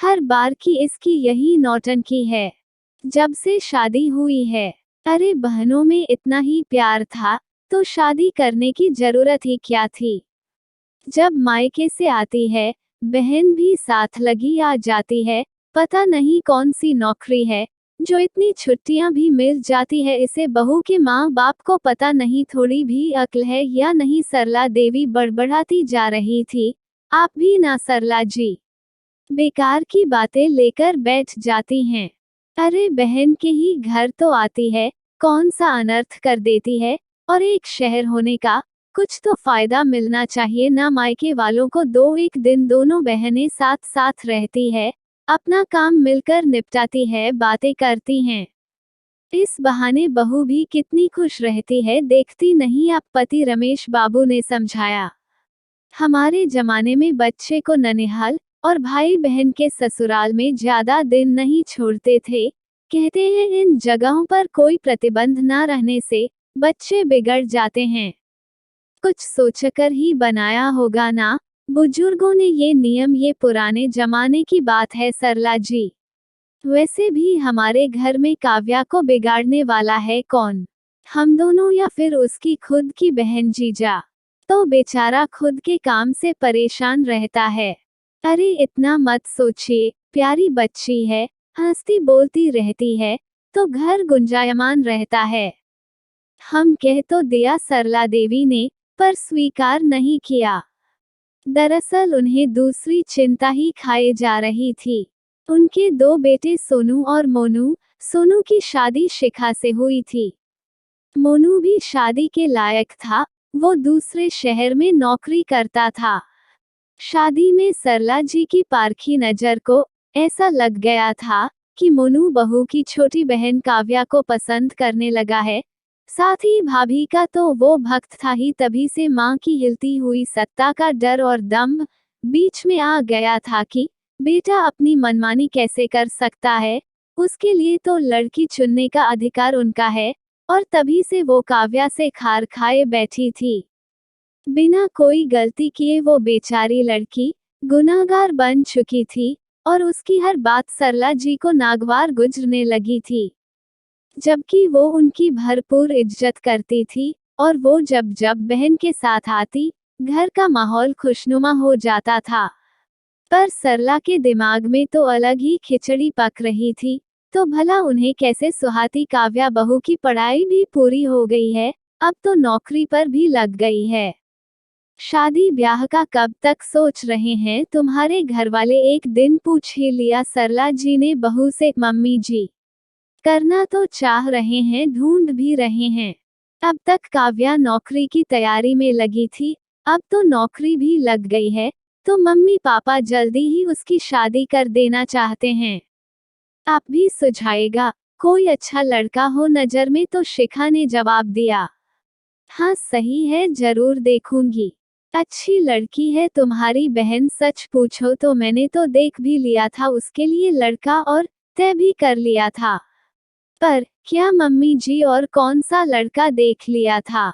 हर बार की इसकी यही नौटंकी है, जब से शादी हुई है। अरे बहनों में इतना ही प्यार था, तो शादी करने की जरूरत ही क्या थी। जब मायके से आती है, बहन भी साथ लगी आ जाती है। पता नहीं कौन सी नौकरी है, जो इतनी छुट्टियां भी मिल जाती है इसे। बहू के माँ बाप को पता नहीं थोड़ी भी अक्ल है या नहीं। सरला देवी बड़बड़ाती जा रही थी। आप भी ना सरला जी, बेकार की बातें लेकर बैठ जाती हैं। अरे बहन के ही घर तो आती है, कौन सा अनर्थ कर देती है। और एक शहर होने का कुछ तो फायदा मिलना चाहिए ना। मायके वालों को दो एक दिन दोनों बहनें साथ साथ रहती है, अपना काम मिलकर निपटाती है, बातें करती हैं। इस बहाने बहू भी कितनी खुश रहती है, देखती नहीं आप। पति रमेश बाबू ने समझाया, हमारे जमाने में बच्चे को ननिहाल और भाई बहन के ससुराल में ज्यादा दिन नहीं छोड़ते थे। कहते हैं इन जगहों पर कोई प्रतिबंध न रहने से बच्चे बिगड़ जाते हैं। कुछ सोचकर ही बनाया होगा ना बुजुर्गों ने ये नियम। ये पुराने जमाने की बात है सरला जी। वैसे भी हमारे घर में काव्या को बिगाड़ने वाला है कौन, हम दोनों या फिर उसकी खुद की बहन जीजा। तो बेचारा खुद के काम से परेशान रहता है। अरे इतना मत सोचिए, प्यारी बच्ची है, हंसती बोलती रहती है, तो घर गुंजायमान रहता है। हम कह तो दिया सरला देवी ने, पर स्वीकार नहीं किया। दरअसल उन्हें दूसरी चिंता ही खाए जा रही थी। उनके दो बेटे सोनू और मोनू। सोनू की शादी शिखा से हुई थी। मोनू भी शादी के लायक था, वो दूसरे शहर में नौकरी करता था। शादी में सरला जी की पारखी नजर को ऐसा लग गया था कि मोनू बहू की छोटी बहन काव्या को पसंद करने लगा है। साथ ही भाभी का तो वो भक्त था ही। तभी से मां की हिलती हुई सत्ता का डर और दम्भ बीच में आ गया था कि बेटा अपनी मनमानी कैसे कर सकता है, उसके लिए तो लड़की चुनने का अधिकार उनका है। और तभी से वो काव्या से खार खाए बैठी थी। बिना कोई गलती किए वो बेचारी लड़की गुनाहगार बन चुकी थी, और उसकी हर बात सरला जी को नागवार गुजरने लगी थी। जबकि वो उनकी भरपूर इज्जत करती थी, और वो जब जब बहन के साथ आती, घर का माहौल खुशनुमा हो जाता था। पर सरला के दिमाग में तो अलग ही खिचड़ी पक रही थी। तो भला उन्हें कैसे सुहाती। काव्या बहू की पढ़ाई भी पूरी हो गई है, अब तो नौकरी पर भी लग गई है। शादी ब्याह का कब तक सोच रहे हैं तुम्हारे घरवाले, एक दिन पूछ ही लिया सरला जी ने बहू से। मम्मी जी, करना तो चाह रहे हैं, ढूंढ भी रहे हैं। अब तक काव्या नौकरी की तैयारी में लगी थी, अब तो नौकरी भी लग गई है, तो मम्मी पापा जल्दी ही उसकी शादी कर देना चाहते हैं। आप भी सुझाएगा कोई अच्छा लड़का हो नजर में। तो शिखा ने जवाब दिया, हाँ सही है, जरूर देखूंगी। अच्छी लड़की है तुम्हारी बहन, सच पूछो तो मैंने तो देख भी लिया था उसके लिए लड़का, और तय भी कर लिया था। पर क्या मम्मी जी, और कौन सा लड़का देख लिया था।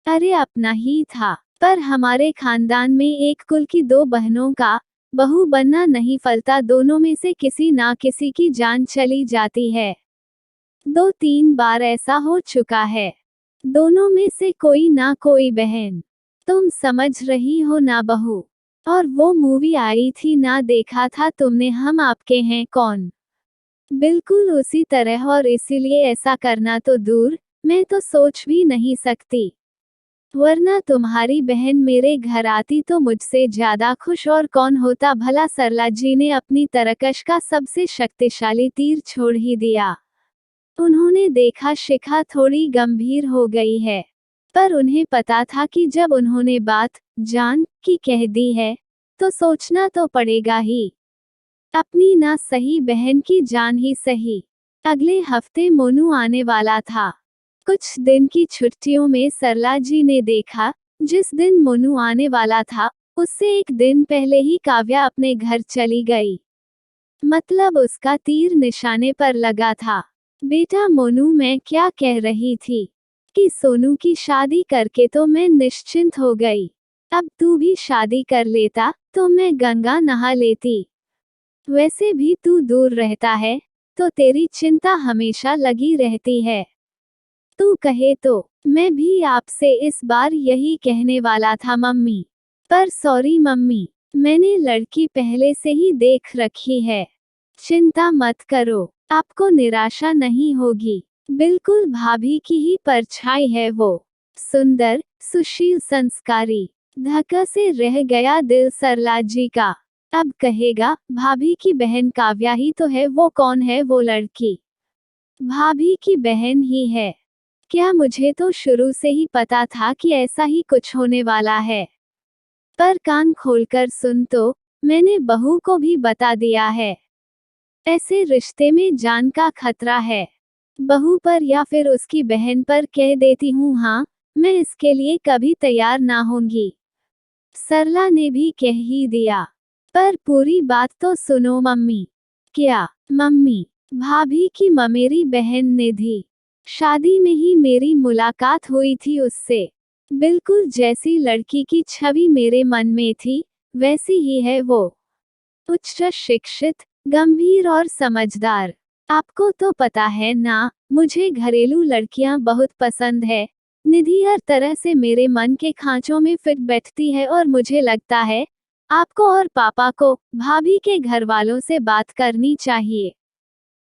अरे अपना ही था। पर हमारे खानदान में एक कुल की दो बहनों का बहू बनना नहीं फलता। दोनों में से किसी ना किसी की जान चली जाती है। 2-3 बार ऐसा हो चुका है। दोनों में से कोई ना कोई बहन। तुम समझ रही हो ना बहू। और वो मूवी आई थी ना, देखा था तुमने, हम आपके हैं कौन। बिल्कुल उसी तरह। और इसीलिए ऐसा करना तो दूर, मैं तो सोच भी नहीं सकती। वरना तुम्हारी बहन मेरे घर आती तो मुझसे ज्यादा खुश और कौन होता भला। सरला जी ने अपनी तरकश का सबसे शक्तिशाली तीर छोड़ ही दिया। उन्होंने देखा शिखा थोड़ी गंभीर हो गई है, पर उन्हें पता था कि जब उन्होंने बात जान की कह दी है, तो सोचना तो पड़ेगा ही। अपनी ना सही बहन की जान ही सही। अगले हफ्ते मोनू आने वाला था। कुछ दिन की छुट्टियों में सरला जी ने देखा, जिस दिन मोनू आने वाला था, उससे एक दिन पहले ही काव्या अपने घर चली गई। मतलब उसका तीर निशाने पर लगा था। बेटा मोनू, मैं क्या कह रही थी कि सोनू की शादी करके तो मैं निश्चिंत हो गई। अब तू भी शादी कर लेता तो मैं गंगा नहा लेती। वैसे भी तू दूर रहता है, तो तेरी चिंता हमेशा लगी रहती है। तू कहे तो मैं भी आपसे इस बार यही कहने वाला था मम्मी। पर सॉरी मम्मी, मैंने लड़की पहले से ही देख रखी है। चिंता मत करो, आपको निराशा नहीं होगी। बिल्कुल भाभी की ही परछाई है वो। सुंदर, सुशील, संस्कारी। धक्का से रह गया दिल सरला जी का। अब कहेगा, भाभी की बहन काव्या ही तो है। वो कौन है वो लड़की? भाभी की बहन ही है। क्या मुझे तो शुरू से ही पता था कि ऐसा ही कुछ होने वाला है। पर कान खोलकर सुन तो, मैंने बहू को भी बता दिया है। ऐसे रिश्ते में जान का खतरा है। बहू पर या फिर उसकी बहन पर कह देती हूँ हाँ, मैं इसके लिए कभी तैयार ना होंगी। सरला ने भी कह ही दिया। पर पूरी बात तो सुनो मम्मी। क्या मम्मी? भाभी की ममेरी बहन निधि। शादी में ही मेरी मुलाकात हुई थी उससे। बिल्कुल जैसी लड़की की छवि मेरे मन में थी, वैसी ही है वो। उच्च शिक्षित, गंभीर और समझदार। आपको तो पता है ना, मुझे घरेलू लड़कियां बहुत पसंद है। निधि हर तरह से मेरे मन के खांचों में फिट बैठती है और मुझे लगता है, आपको और पापा को भाभी के घर वालों से बात करनी चाहिए।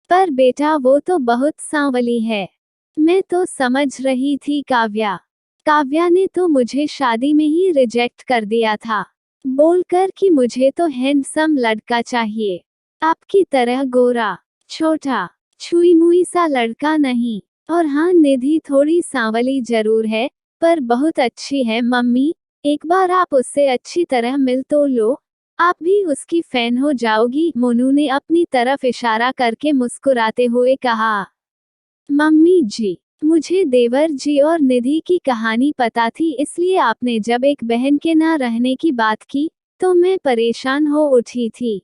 पर बेटा वो तो बहुत सांवली है। मैं तो समझ रही थी काव्या। काव्या ने तो मुझे शादी में ही रिजेक्ट कर दिया था, बोलकर कि मुझे तो हैंडसम लड़का चाहिए, आपकी तरह गोरा, छोटा, छुई मुई सा लड़का नहीं। और हाँ, निधि थोड़ी सांवली जरूर है, पर बहुत अच्छी है मम्मी। एक बार आप उससे अच्छी तरह मिल तो लो, आप भी उसकी फैन हो जाओगी। मोनू ने अपनी तरफ इशारा करके मुस्कुराते हुए कहा। मम्मी जी, मुझे देवर जी और निधि की कहानी पता थी, इसलिए आपने जब एक बहन के ना रहने की बात की, तो मैं परेशान हो उठी थी।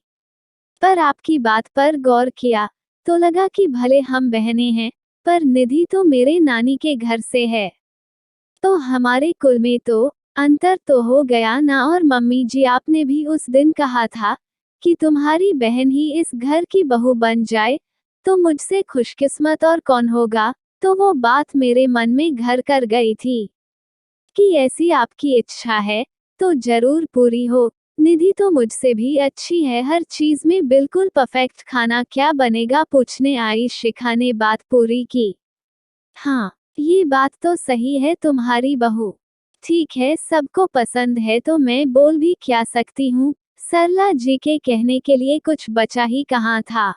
पर आपकी बात पर गौर किया, तो लगा कि भले हम बहनें हैं, पर निधि तो मेरे नानी के घर से है। तो हमारे कुल में तो अंतर तो हो गया ना। और मम्मी जी, आपने भी उस दिन कहा था कि तुम्हारी बहन ही इस घर की बहू बन जाए, तो मुझसे खुशकिस्मत और कौन होगा। तो वो बात मेरे मन में घर कर गई थी कि ऐसी आपकी इच्छा है, तो जरूर पूरी हो। निधि तो मुझसे भी अच्छी है, हर चीज में बिल्कुल परफेक्ट। खाना क्या बनेगा पूछने आई शिखा ने बात पूरी की। हाँ, ये बात तो सही है, तुम्हारी बहू ठीक है, सबको पसंद है, तो मैं बोल भी क्या सकती हूँ। सरला जी के कहने के लिए कुछ बचा ही कहाँ था।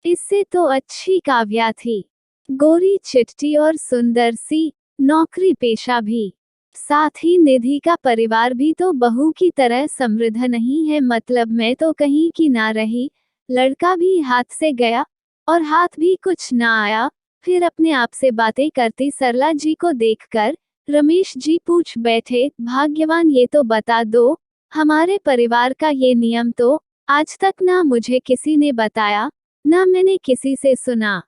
इससे तो अच्छी काव्या थी, गोरी चिट्टी और सुंदर सी, नौकरी पेशा भी। साथ ही निधि का परिवार भी तो बहू की तरह समृद्ध नहीं है। मतलब मैं तो कहीं की ना रही, लड़का भी हाथ से गया और हाथ भी कुछ ना आया। फिर अपने आप से बातें करती सरला जी को देखकर रमेश जी पूछ बैठे, भाग्यवान, ये तो बता दो, हमारे परिवार का ये नियम तो आज तक ना मुझे किसी ने बताया, ना मैंने किसी से सुना।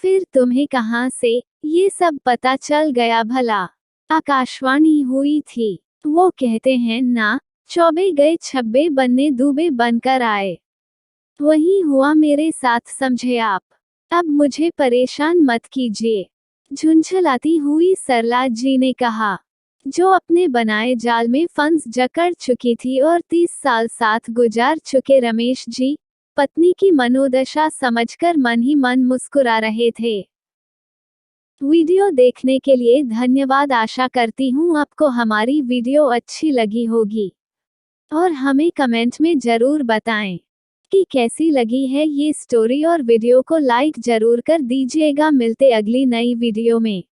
फिर तुम्हें कहाँ से ये सब पता चल गया भला? आकाशवाणी हुई थी। वो कहते हैं ना, चौबे गए छब्बे बनने दूबे बनकर आए। वही हुआ मेरे साथ, समझे आप। अब मुझे परेशान मत कीजिए, झुंझलाती हुई सरला जी ने कहा, जो अपने बनाए जाल में फंस जकड़ चुकी थी। और 30 साल साथ गुजार चुके रमेश जी पत्नी की मनोदशा समझकर मन ही मन मुस्कुरा रहे थे। वीडियो देखने के लिए धन्यवाद। आशा करती हूँ आपको हमारी वीडियो अच्छी लगी होगी, और हमें कमेंट में जरूर बताएं कि कैसी लगी है ये स्टोरी, और वीडियो को लाइक जरूर कर दीजिएगा। मिलते अगली नई वीडियो में।